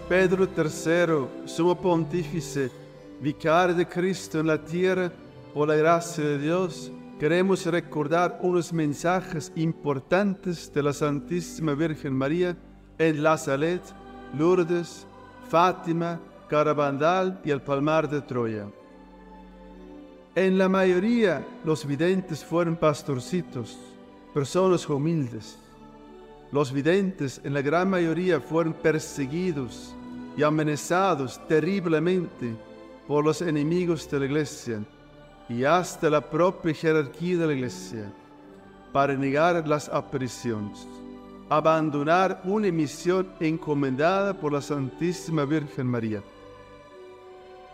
Pedro III, sumo pontífice, vicario de Cristo en la tierra, por la gracia de Dios, queremos recordar unos mensajes importantes de la Santísima Virgen María en La Salette, Lourdes, Fátima, Garabandal y el Palmar de Troya. En la mayoría, los videntes fueron pastorcitos, personas humildes. Los videntes, en la gran mayoría, fueron perseguidos y amenazados terriblemente por los enemigos de la Iglesia y hasta la propia jerarquía de la Iglesia, para negar las apariciones, abandonar una misión encomendada por la Santísima Virgen María.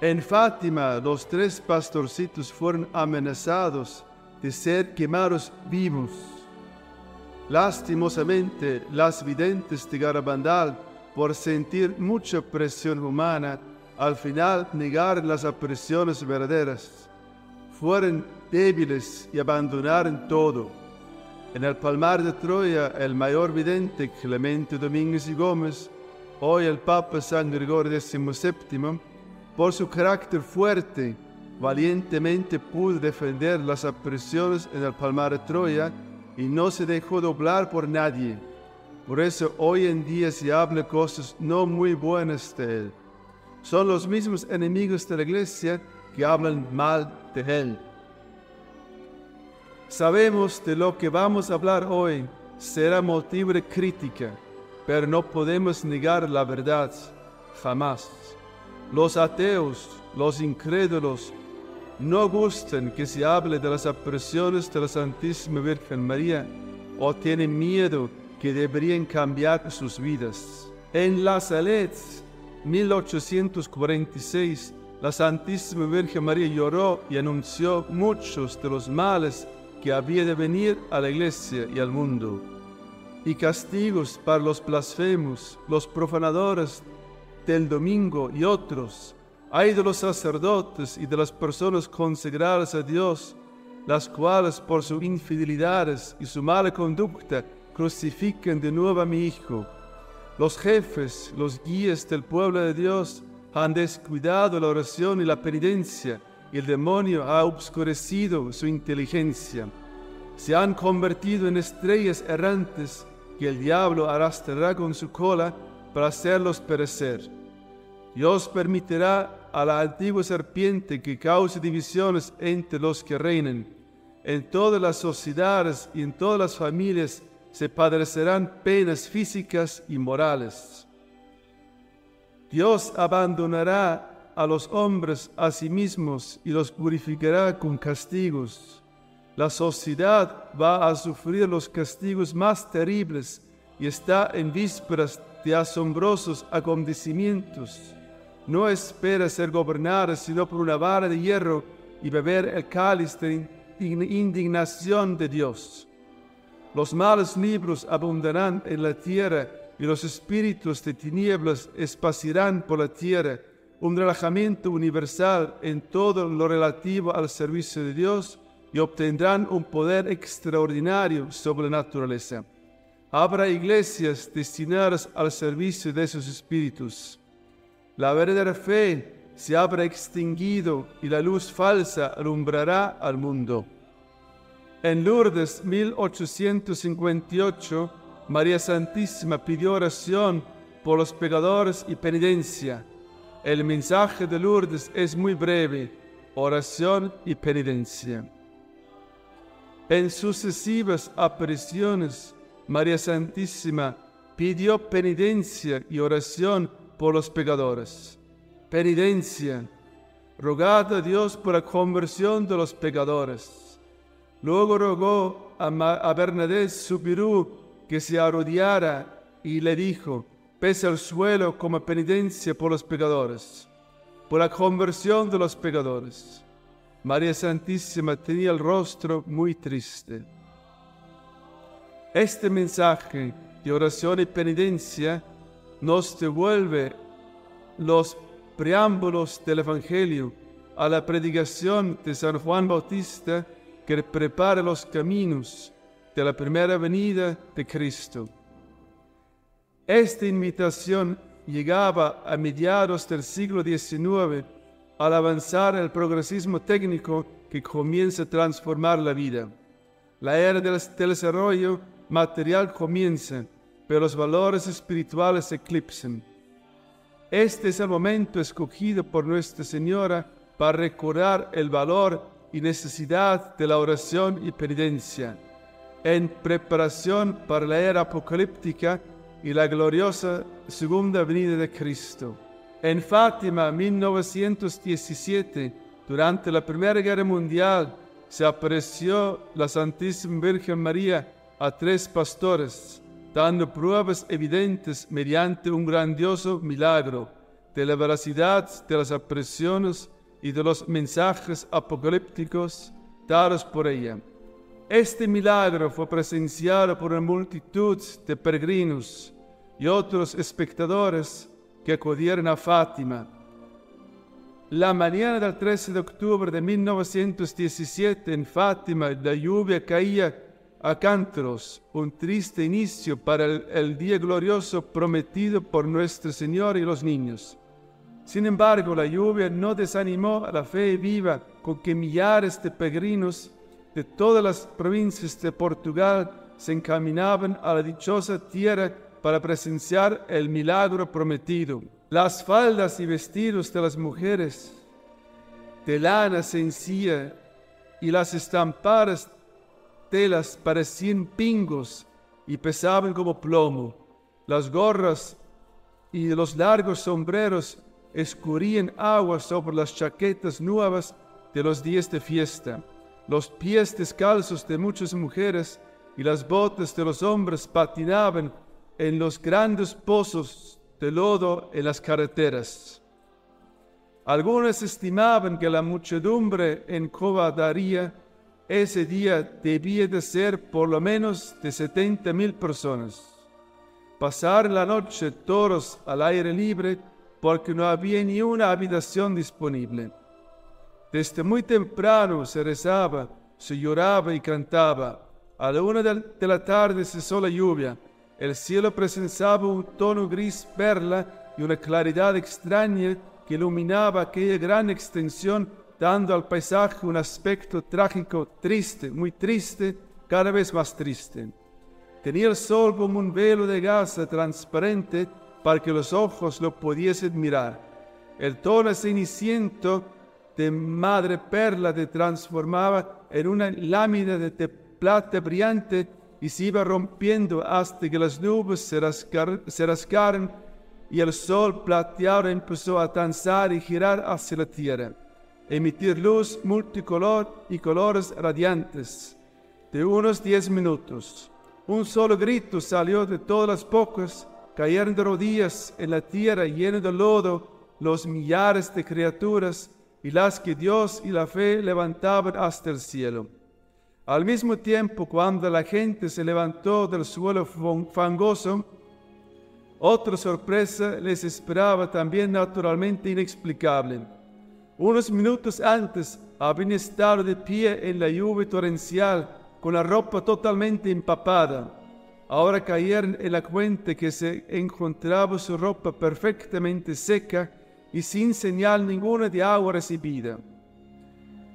En Fátima, los 3 pastorcitos fueron amenazados de ser quemados vivos. Lastimosamente, las videntes de Garabandal, por sentir mucha presión humana, al final negaron las apariciones verdaderas. Fueron débiles y abandonaron todo. En el Palmar de Troya, el mayor vidente, Clemente Domínguez y Gómez, hoy el Papa San Gregorio XVII, por su carácter fuerte, valientemente pudo defender las apariciones en el Palmar de Troya y no se dejó doblar por nadie. Por eso hoy en día se habla cosas no muy buenas de él. Son los mismos enemigos de la Iglesia que hablan mal de él. Sabemos de lo que vamos a hablar hoy será motivo de crítica, pero no podemos negar la verdad, jamás. Los ateos, los incrédulos, no gustan que se hable de las apariciones de la Santísima Virgen María o tienen miedo que deberían cambiar sus vidas. En La Salette, 1846, la Santísima Virgen María lloró y anunció muchos de los males que había de venir a la Iglesia y al mundo, y castigos para los blasfemos, los profanadores del domingo y otros. Ay de los sacerdotes y de las personas consagradas a Dios, las cuales por sus infidelidades y su mala conducta crucifican de nuevo a mi Hijo. Los jefes, los guías del pueblo de Dios han descuidado la oración y la penitencia, y el demonio ha obscurecido su inteligencia. Se han convertido en estrellas errantes que el diablo arrastrará con su cola para hacerlos perecer. Dios permitirá a la antigua serpiente que cause divisiones entre los que reinan. En todas las sociedades y en todas las familias se padecerán penas físicas y morales. Dios abandonará a los hombres a sí mismos y los purificará con castigos. La sociedad va a sufrir los castigos más terribles y está en vísperas de asombrosos acontecimientos. No espera ser gobernada sino por una vara de hierro y beber el cáliz de indignación de Dios. Los malos libros abundarán en la tierra y los espíritus de tinieblas esparcirán por la tierra. Un relajamiento universal en todo lo relativo al servicio de Dios y obtendrán un poder extraordinario sobre la naturaleza. Habrá iglesias destinadas al servicio de esos espíritus. La verdadera fe se habrá extinguido y la luz falsa alumbrará al mundo. En Lourdes, 1858, María Santísima pidió oración por los pecadores y penitencia. El mensaje de Lourdes es muy breve: oración y penitencia. En sucesivas apariciones, María Santísima pidió penitencia y oración por los pecadores. Penitencia: rogad a Dios por la conversión de los pecadores. Luego rogó a Bernadette Soubirous que se arrodillara y le dijo: pese al suelo como penitencia por los pecadores, por la conversión de los pecadores. María Santísima tenía el rostro muy triste. Este mensaje de oración y penitencia nos devuelve los preámbulos del Evangelio a la predicación de San Juan Bautista, que prepara los caminos de la primera venida de Cristo. Esta invitación llegaba a mediados del siglo XIX al avanzar el progresismo técnico que comienza a transformar la vida. La era del desarrollo material comienza, pero los valores espirituales se eclipsan. Este es el momento escogido por Nuestra Señora para recordar el valor y necesidad de la oración y penitencia, en preparación para la era apocalíptica y la gloriosa segunda venida de Cristo. En Fátima, 1917, durante la Primera Guerra Mundial, se apareció la Santísima Virgen María a 3 pastores, dando pruebas evidentes mediante un grandioso milagro de la veracidad de las apariciones y de los mensajes apocalípticos dados por ella. Este milagro fue presenciado por una multitud de peregrinos y otros espectadores que acudieron a Fátima. La mañana del 13 de octubre de 1917 en Fátima, la lluvia caía a cántaros, un triste inicio para el día glorioso prometido por Nuestra Señora y los niños. Sin embargo, la lluvia no desanimó a la fe viva con que millares de peregrinos de todas las provincias de Portugal se encaminaban a la dichosa tierra para presenciar el milagro prometido. Las faldas y vestidos de las mujeres de lana sencilla y las estampadas telas parecían pingos y pesaban como plomo. Las gorras y los largos sombreros escurrían agua sobre las chaquetas nuevas de los días de fiesta. Los pies descalzos de muchas mujeres y las botas de los hombres patinaban en los grandes pozos de lodo en las carreteras. Algunos estimaban que la muchedumbre en Covadaría ese día debía de ser por lo menos de 70,000 personas. Pasaron la noche todos al aire libre porque no había ni una habitación disponible. Desde muy temprano se rezaba, se lloraba y cantaba. A la 1 de la tarde cesó la lluvia. El cielo presentaba un tono gris perla y una claridad extraña que iluminaba aquella gran extensión, dando al paisaje un aspecto trágico, triste, muy triste, cada vez más triste. Tenía el sol como un velo de gasa transparente para que los ojos lo pudiesen mirar. El tono ceniciento de madre perla se transformaba en una lámina de plata brillante y se iba rompiendo hasta que las nubes se rasgaron y el sol plateado empezó a danzar y girar hacia la tierra, emitir luz multicolor y colores radiantes. De unos 10 minutos, un solo grito salió de todas las bocas, cayeron de rodillas en la tierra llena de lodo los millares de criaturas y las que Dios y la fe levantaban hasta el cielo. Al mismo tiempo, cuando la gente se levantó del suelo fangoso, otra sorpresa les esperaba también naturalmente inexplicable. Unos minutos antes habían estado de pie en la lluvia torrencial con la ropa totalmente empapada. Ahora cayeron en la cuenta que se encontraba su ropa perfectamente seca y sin señal ninguna de agua recibida.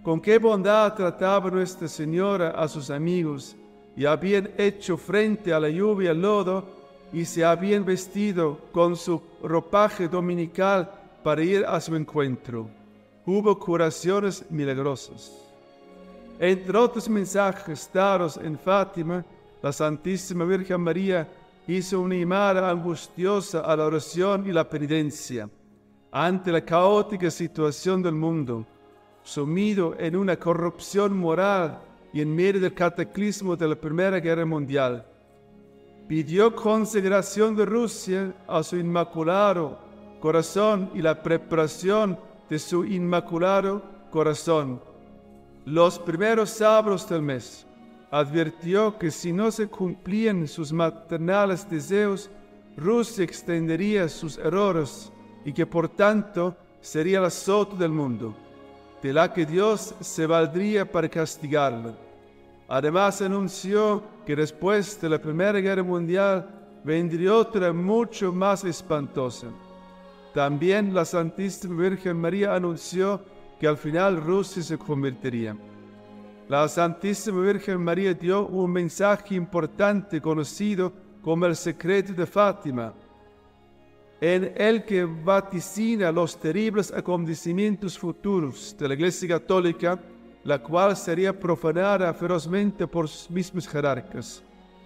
Con qué bondad trataba Nuestra Señora a sus amigos, y habían hecho frente a la lluvia y al lodo, y se habían vestido con su ropaje dominical para ir a su encuentro. Hubo curaciones milagrosas. Entre otros mensajes dados en Fátima, la Santísima Virgen María hizo una llamada angustiosa a la oración y la penitencia ante la caótica situación del mundo, sumido en una corrupción moral y en medio del cataclismo de la Primera Guerra Mundial. Pidió consagración de Rusia a su inmaculado corazón y la preparación de su inmaculado corazón. Los primeros sábados del mes advirtió que si no se cumplían sus maternales deseos, Rusia extendería sus errores y que por tanto sería el azote del mundo, de la que Dios se valdría para castigarla. Además anunció que después de la Primera Guerra Mundial vendría otra mucho más espantosa. También la Santísima Virgen María anunció que al final Rusia se convertiría. La Santísima Virgen María dio un mensaje importante conocido como el secreto de Fátima, en el que vaticina los terribles acontecimientos futuros de la Iglesia Católica, la cual sería profanada ferozmente por sus mismos jerarcas,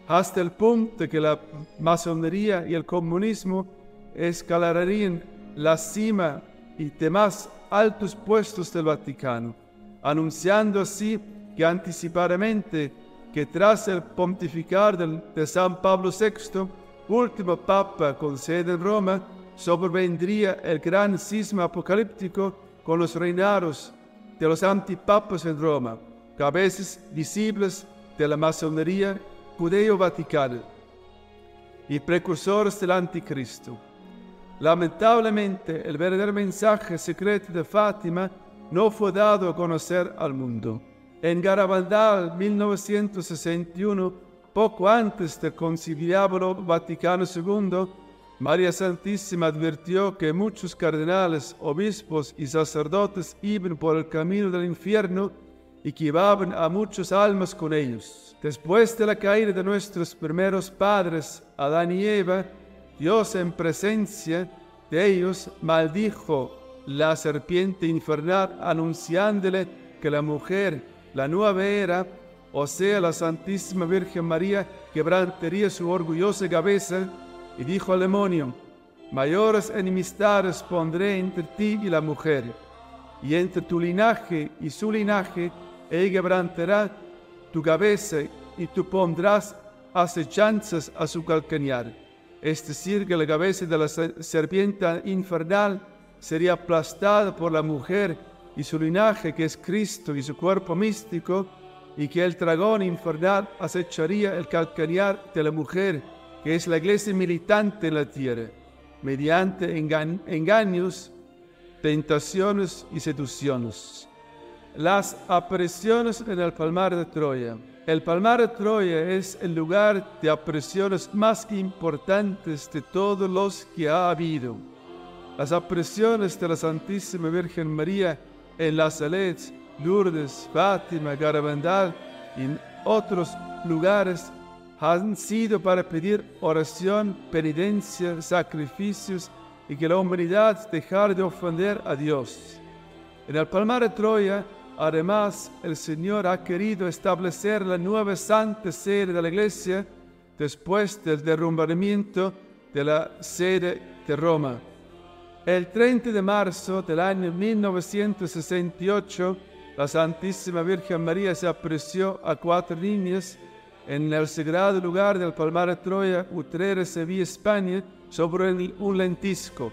hasta el punto de que la masonería y el comunismo escalarían la cima y demás altos puestos del Vaticano, anunciando así que anticipadamente que tras el pontificar de San Pablo VI, último papa con sede en Roma, sobrevendría el gran cisma apocalíptico con los reinados de los antipapas en Roma, cabezas visibles de la masonería judeo-vaticana y precursores del anticristo. Lamentablemente, el verdadero mensaje secreto de Fátima no fue dado a conocer al mundo. En Garabandal, 1961, poco antes del Concilio Vaticano II, María Santísima advirtió que muchos cardenales, obispos y sacerdotes iban por el camino del infierno y que llevaban a muchas almas con ellos. Después de la caída de nuestros primeros padres, Adán y Eva, Dios en presencia de ellos maldijo la serpiente infernal, anunciándole que la mujer, la nueva era, o sea, la Santísima Virgen María, quebrantaría su orgullosa cabeza, y dijo al demonio: mayores enemistades pondré entre ti y la mujer, y entre tu linaje y su linaje, ella quebrantará tu cabeza, y tú pondrás acechanzas a su calcañar. Es decir, que la cabeza de la serpiente infernal sería aplastada por la mujer y su linaje, que es Cristo, y su cuerpo místico, y que el dragón infernal acecharía el calcañar de la mujer, que es la iglesia militante en la tierra, mediante engaños, tentaciones y seducciones. Las apariciones en el Palmar de Troya. El Palmar de Troya es el lugar de apariciones más importantes de todos los que ha habido. Las apariciones de la Santísima Virgen María en La Salette, Lourdes, Fátima, Garabandal y en otros lugares han sido para pedir oración, penitencia, sacrificios y que la humanidad dejara de ofender a Dios. En el Palmar de Troya, además, el Señor ha querido establecer la nueva santa sede de la Iglesia después del derrumbamiento de la sede de Roma. El 30 de marzo del año 1968, la Santísima Virgen María se apareció a 4 niñas en el sagrado lugar del Palmar de Troya, Utrera, Sevilla, España, sobre un lentisco,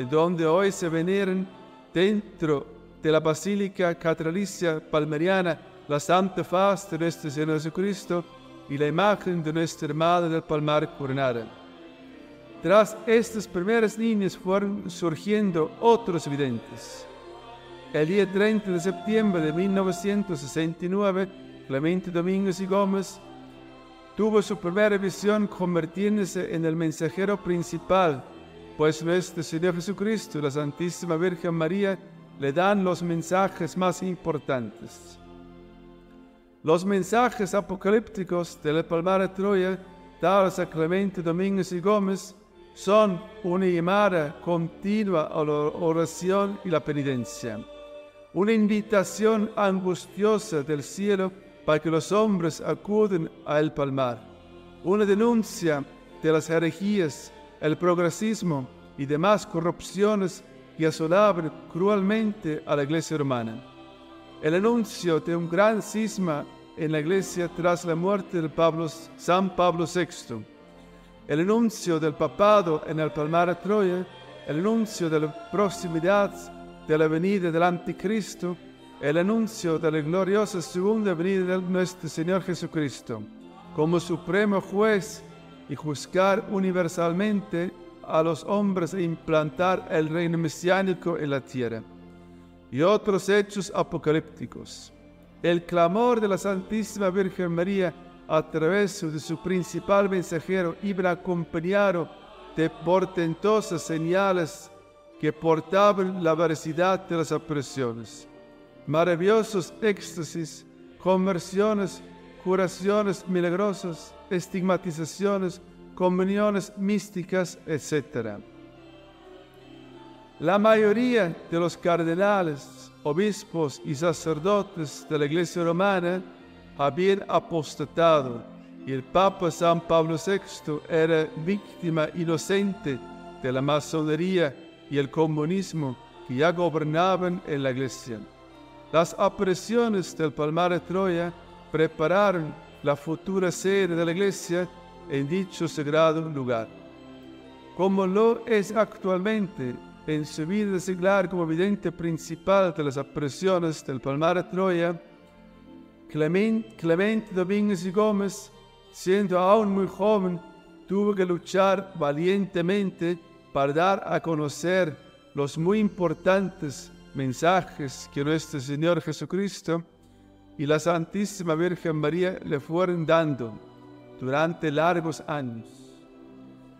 donde hoy se veneran dentro de la Basílica Catedralicia Palmariana la Santa Faz de nuestro Señor Jesucristo y la imagen de nuestra Madre del Palmar coronada. Tras estas primeras niñas fueron surgiendo otros videntes. El día 30 de septiembre de 1969, Clemente Domínguez y Gómez tuvo su primera visión convirtiéndose en el mensajero principal, pues nuestro Señor Jesucristo y la Santísima Virgen María le dan los mensajes más importantes. Los mensajes apocalípticos del Palmar de Troya, dados a Clemente Domínguez y Gómez, son una llamada continua a la oración y la penitencia, una invitación angustiosa del cielo para que los hombres acuden al Palmar, una denuncia de las herejías, el progresismo y demás corrupciones que asolaban cruelmente a la Iglesia romana, el anuncio de un gran cisma en la Iglesia tras la muerte de San Pablo VI, el anuncio del papado en el Palmar de Troya, el anuncio de la proximidad de la venida del Anticristo, el anuncio de la gloriosa segunda venida de nuestro Señor Jesucristo, como supremo juez y juzgar universalmente a los hombres e implantar el reino mesiánico en la tierra, y otros hechos apocalípticos. El clamor de la Santísima Virgen María a través de su principal mensajero, iban acompañado de portentosas señales que portaban la veracidad de las apariciones. Maravillosos éxtasis, conversiones, curaciones milagrosas, estigmatizaciones, comuniones místicas, etc. La mayoría de los cardenales, obispos y sacerdotes de la Iglesia romana habían apostatado y el Papa San Pablo VI era víctima inocente de la masonería y el comunismo que ya gobernaban en la Iglesia. Las apariciones del Palmar de Troya prepararon la futura sede de la Iglesia en dicho sagrado lugar. Como lo es actualmente en su vida seglar como vidente principal de las apariciones del Palmar de Troya, Clemente Domínguez y Gómez, siendo aún muy joven, tuvo que luchar valientemente para dar a conocer los muy importantes mensajes que nuestro Señor Jesucristo y la Santísima Virgen María le fueron dando durante largos años.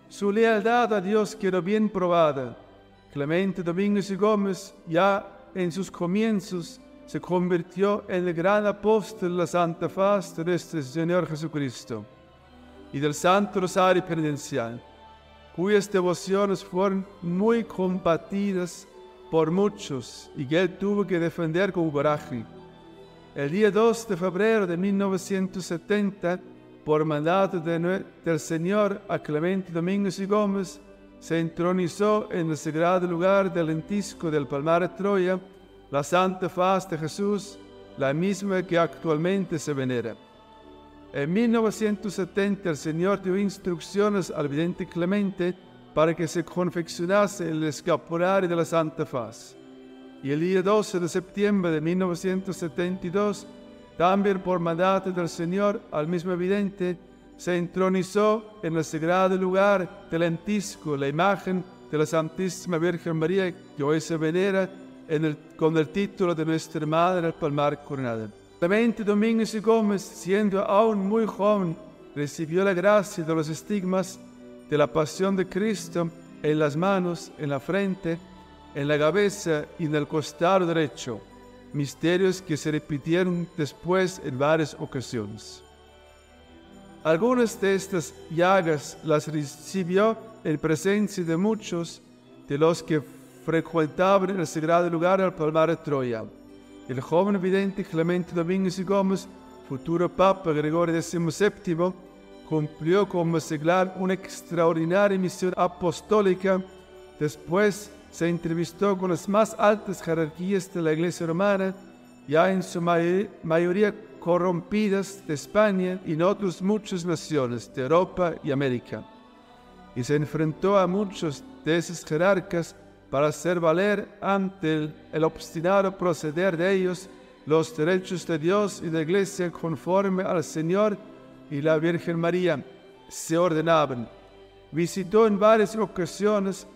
Su lealtad a Dios quedó bien probada. Clemente Domínguez y Gómez, ya en sus comienzos, se convirtió en el gran apóstol de la Santa Faz de nuestro Señor Jesucristo y del Santo Rosario Penitencial, cuyas devociones fueron muy combatidas por muchos y que él tuvo que defender con coraje. El día 2 de febrero de 1970, por mandato del Señor a Clemente Domínguez y Gómez, se entronizó en el sagrado lugar del lentisco del Palmar de Troya la Santa Faz de Jesús, la misma que actualmente se venera. En 1970 el Señor dio instrucciones al vidente Clemente para que se confeccionase el escapulario de la Santa Faz. Y el día 12 de septiembre de 1972, también por mandato del Señor al mismo vidente, se entronizó en el sagrado lugar del lentisco la imagen de la Santísima Virgen María que hoy se venera con el título de Nuestra Madre al Palmar coronada. Clemente Domínguez y Gómez, siendo aún muy joven, recibió la gracia de los estigmas de la pasión de Cristo en las manos, en la frente, en la cabeza y en el costado derecho, misterios que se repitieron después en varias ocasiones. Algunas de estas llagas las recibió en presencia de muchos de los que frecuentaban el sagrado lugar del Palmar de Troya. El joven vidente Clemente Domínguez y Gómez, futuro Papa Gregorio XVII, cumplió como seglar una extraordinaria misión apostólica. Después se entrevistó con las más altas jerarquías de la Iglesia romana, ya en su mayoría corrompidas de España y en otras muchas naciones de Europa y América, y se enfrentó a muchos de esos jerarcas para hacer valer ante el obstinado proceder de ellos los derechos de Dios y de la Iglesia conforme al Señor y la Virgen María se ordenaban. Visitó en varias ocasiones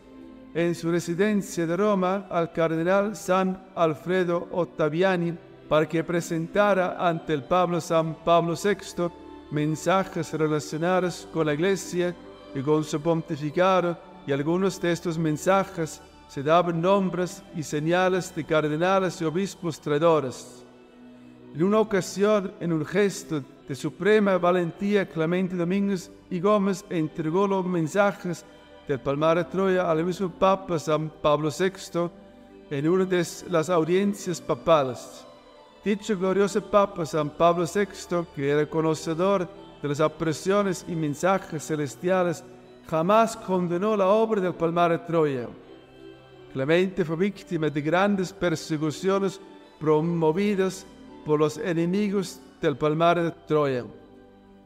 en su residencia de Roma al cardenal San Alfredo Ottaviani para que presentara ante el Papa San Pablo VI mensajes relacionados con la Iglesia y con su pontificado, y algunos de estos mensajes se daban nombres y señales de cardenales y obispos traidores. En una ocasión, en un gesto de suprema valentía, Clemente Domínguez y Gómez entregó los mensajes del Palmar de Troya al mismo Papa San Pablo VI en una de las audiencias papales. Dicho glorioso Papa San Pablo VI, que era conocedor de las apariciones y mensajes celestiales, jamás condenó la obra del Palmar de Troya. Clemente fue víctima de grandes persecuciones promovidas por los enemigos del Palmar de Troya.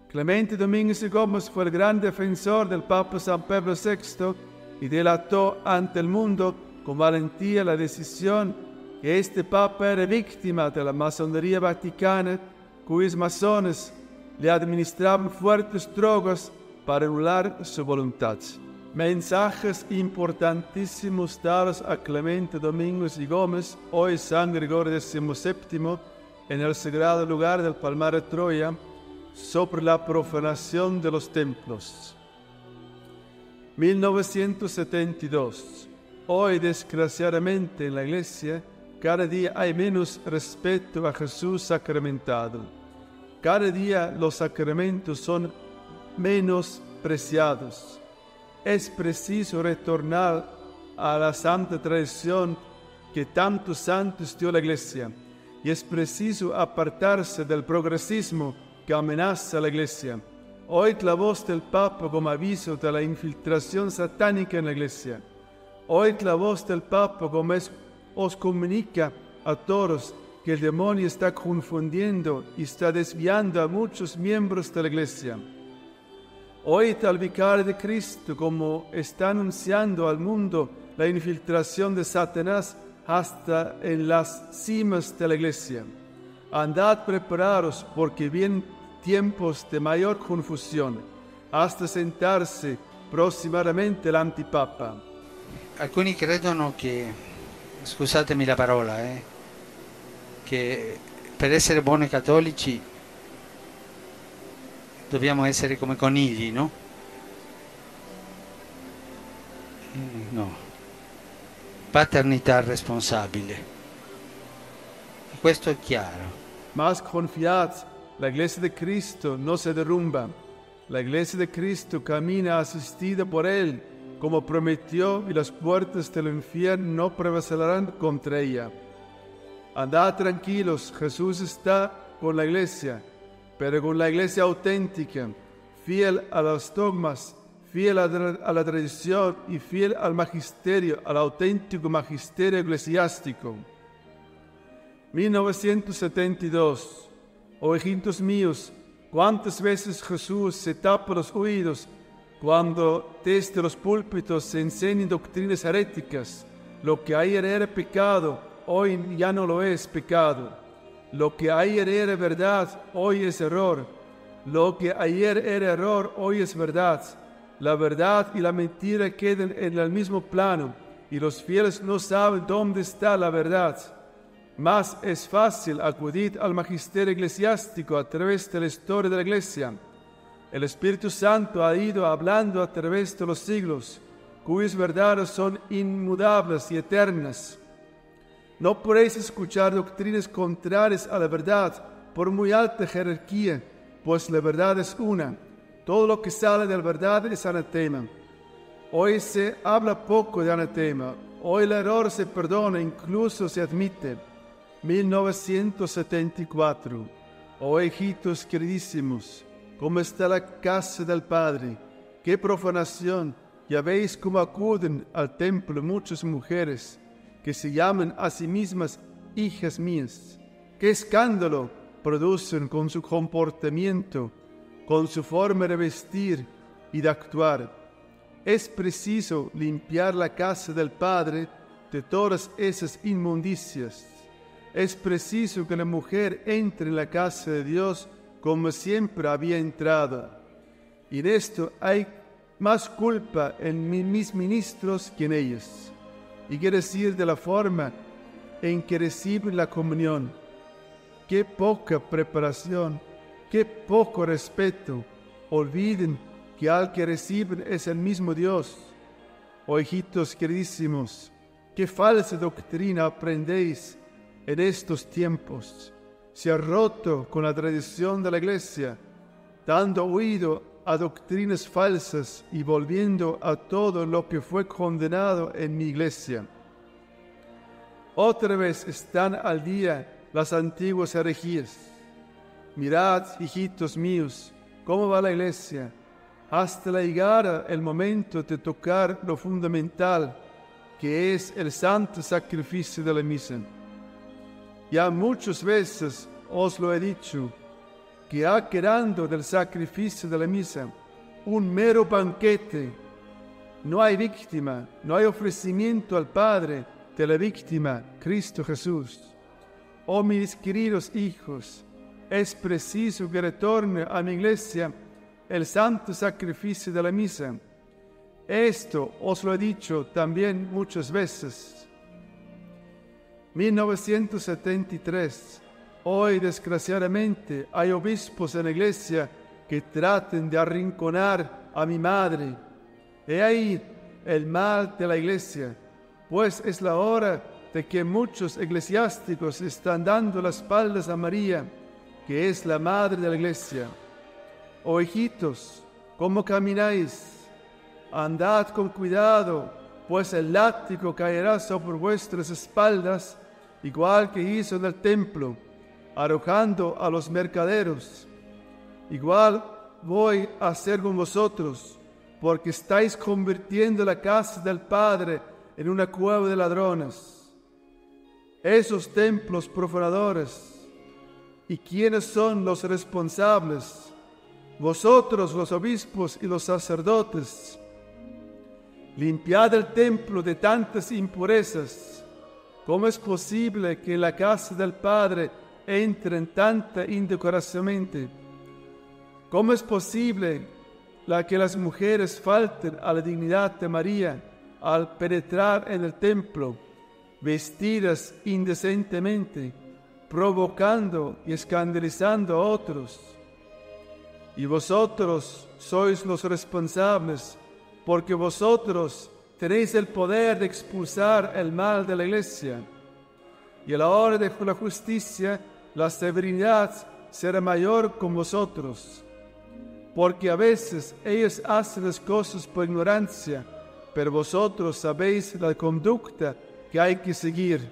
Clemente Domínguez y Gómez fue el gran defensor del Papa San Pablo VI y delató ante el mundo con valentía la decisión que este Papa era víctima de la masonería vaticana, cuyos masones le administraban fuertes drogas para anular su voluntad. Mensajes importantísimos dados a Clemente Domínguez y Gómez, hoy San Gregorio XVII, en el sagrado lugar del Palmar de Troya, sobre la profanación de los templos. 1972. Hoy, desgraciadamente, en la Iglesia, cada día hay menos respeto a Jesús sacramentado. Cada día los sacramentos son menospreciados. Es preciso retornar a la santa tradición que tantos santos dio la Iglesia, y es preciso apartarse del progresismo que amenaza a la Iglesia. Oíd la voz del Papa como aviso de la infiltración satánica en la Iglesia. Oíd la voz del Papa como os comunica a todos que el demonio está confundiendo y está desviando a muchos miembros de la Iglesia. Oíd al vicario de Cristo como está anunciando al mundo la infiltración de Satanás hasta en las cimas de la Iglesia. Andad preparados porque vienen tiempos de mayor confusione, hasta sentarsi prossimamente l'antipapa. Alcuni credono che, scusatemi la parola, che per essere buoni cattolici dobbiamo essere come conigli, no? No. Paternità responsabile. E questo è chiaro. Mas confiad, la Iglesia de Cristo no se derrumba. La Iglesia de Cristo camina asistida por Él, como prometió, y las puertas del infierno no prevalecerán contra ella. Andad tranquilos, Jesús está con la Iglesia, pero con la Iglesia auténtica, fiel a los dogmas, fiel a la tradición y fiel al magisterio, al auténtico magisterio eclesiástico. 1972. Oh hijitos míos, cuántas veces Jesús se tapa los oídos cuando desde los púlpitos se enseñan doctrinas heréticas. Lo que ayer era pecado, hoy ya no lo es pecado. Lo que ayer era verdad, hoy es error. Lo que ayer era error, hoy es verdad. La verdad y la mentira quedan en el mismo plano y los fieles no saben dónde está la verdad. Más es fácil acudir al magisterio eclesiástico a través de la historia de la Iglesia. El Espíritu Santo ha ido hablando a través de los siglos, cuyas verdades son inmutables y eternas. No podéis escuchar doctrinas contrarias a la verdad por muy alta jerarquía, pues la verdad es una. Todo lo que sale de la verdad es anatema. Hoy se habla poco de anatema. Hoy el error se perdona, incluso se admite. 1974. Oh hijitos queridísimos, ¿cómo está la casa del Padre? ¡Qué profanación! Ya veis cómo acuden al templo muchas mujeres que se llaman a sí mismas hijas mías. ¡Qué escándalo producen con su comportamiento, con su forma de vestir y de actuar! Es preciso limpiar la casa del Padre de todas esas inmundicias. Es preciso que la mujer entre en la casa de Dios como siempre había entrado. Y en esto hay más culpa en mis ministros que en ellos. Y quiere decir de la forma en que reciben la comunión. Qué poca preparación, qué poco respeto. Olviden que al que reciben es el mismo Dios. Oh hijitos queridísimos, qué falsa doctrina aprendéis en estos tiempos. Se ha roto con la tradición de la Iglesia, dando oído a doctrinas falsas y volviendo a todo lo que fue condenado en mi Iglesia. Otra vez están al día las antiguas herejías. Mirad, hijitos míos, cómo va la Iglesia, hasta la llegada el momento de tocar lo fundamental, que es el santo sacrificio de la misa. Ya muchas veces os lo he dicho, que ha quedado del sacrificio de la misa un mero banquete. No hay víctima, no hay ofrecimiento al Padre de la víctima, Cristo Jesús. Oh mis queridos hijos, es preciso que retorne a mi iglesia el santo sacrificio de la misa. Esto os lo he dicho también muchas veces. 1973. Hoy, desgraciadamente, hay obispos en la Iglesia que traten de arrinconar a mi madre. He ahí el mal de la Iglesia, pues es la hora de que muchos eclesiásticos están dando las espaldas a María, que es la madre de la Iglesia. Oh hijitos, ¿cómo camináis? Andad con cuidado, pues el látigo caerá sobre vuestras espaldas, igual que hizo en el templo, arrojando a los mercaderos. Igual voy a hacer con vosotros, porque estáis convirtiendo la casa del Padre en una cueva de ladrones. Esos templos profanadores. ¿Y quiénes son los responsables? Vosotros, los obispos y los sacerdotes. Limpiad el templo de tantas impurezas. ¿Cómo es posible que en la casa del Padre entren tanta indecorosamente? ¿Cómo es posible que las mujeres falten a la dignidad de María al penetrar en el templo, vestidas indecentemente, provocando y escandalizando a otros? Y vosotros sois los responsables, porque vosotros tenéis el poder de expulsar el mal de la Iglesia. Y a la hora de la justicia, la severidad será mayor con vosotros, porque a veces ellos hacen las cosas por ignorancia, pero vosotros sabéis la conducta que hay que seguir.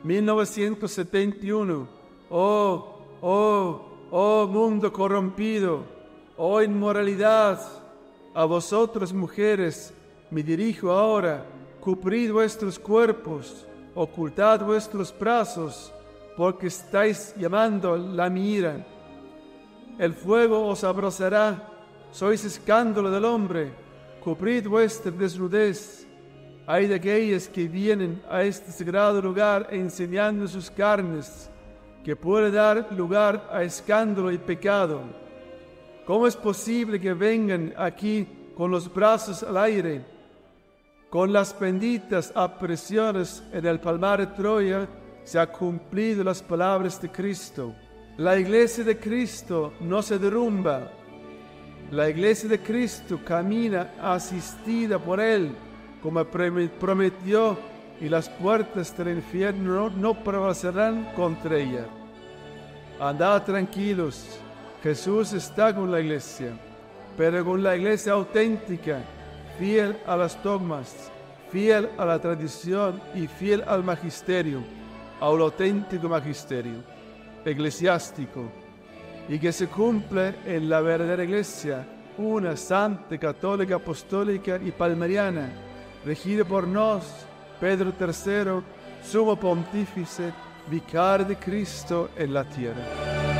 1971. Oh mundo corrompido, oh inmoralidad, a vosotras mujeres me dirijo ahora, cubrid vuestros cuerpos, ocultad vuestros brazos, porque estáis llamando la mi ira. El fuego os abrazará, sois escándalo del hombre, cubrid vuestra desnudez. Hay de aquellas que vienen a este sagrado lugar enseñando sus carnes, que puede dar lugar a escándalo y pecado. ¿Cómo es posible que vengan aquí con los brazos al aire? Con las benditas apariciones en el palmar de Troya se han cumplido las palabras de Cristo. La iglesia de Cristo no se derrumba. La iglesia de Cristo camina asistida por Él, como prometió, y las puertas del infierno no prevalecerán contra ella. Andad tranquilos, Jesús está con la iglesia, pero con la iglesia auténtica, fiel a los dogmas, fiel a la tradición y fiel al magisterio, al auténtico magisterio eclesiástico, y que se cumple en la verdadera iglesia, una santa, católica, apostólica y palmariana, regida por nos, Pedro III, sumo pontífice, vicario de Cristo en la tierra.